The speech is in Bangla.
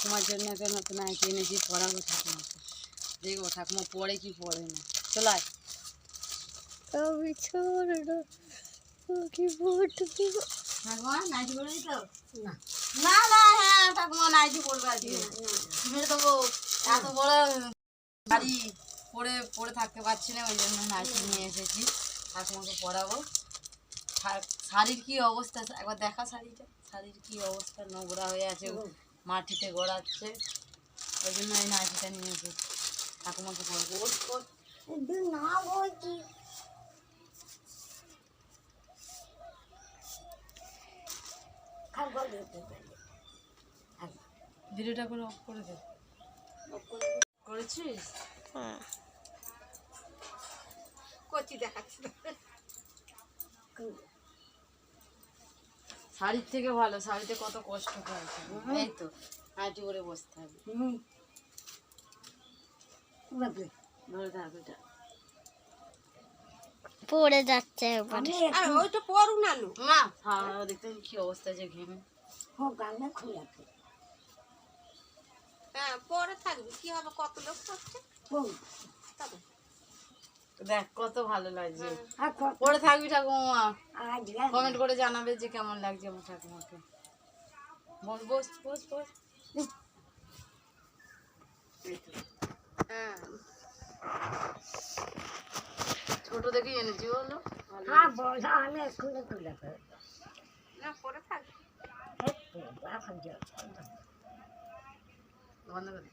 ঠাকুমার জন্য একটা নতুন নাইটি এনেছি, পরাবো ঠাকুমাকে। দেখবো ঠাকুমা পরে কি পরে না। চলায় আমি ছোট কি পড়তে দিব। ঠাকুমা নাইটি পরে দিত না? না না, হ্যাঁ ঠাকুমা নাইটি পরবে আজকে। তুমি তো এত বড় শাড়ি পরে পরে থাকতে পারছি না, ওই জন্য নাইটি নিয়ে এসেছি, ঠাকুমাকে পরাবো। শাড়ির কি অবস্থা একবার দেখা, শাড়ির কি অবস্থা, নোংরা হয়ে আছে, মাটিতে গড়াচ্ছে, ওই জন্য এই নাইটিটা নিয়ে এসেছি, ঠাকুমাকে পরাবো। না বলছি ভিডিওটা করে অফ করে দে। করেছিস? হ্যাঁ করছি, দেখাচ্ছি। শাড়ির থেকে ভালো, শাড়িতে কত কষ্ট হয়েছে। এই তো নাইটি পরে বসতে হবে। পড়ে যাচ্ছে ওইটা পড়ু না না, দেখতে কি অবস্থা যে ঘেমে। হ্যাঁ পরে থাকবি, কি হবে, কত লোক থাকছে। দেখ কত ভালো লাগছে, পরে থাকবি ঠাকুমা। কমেন্ট করে জানাবে যে কেমন লাগছে আমার ঠাকুমাকে। বস বস বস বস। হ্যাঁ ছোট দেখে এনেছি, বলো আমি স্কুলে তুলে না, পরে থাকবি। বন্ধ করে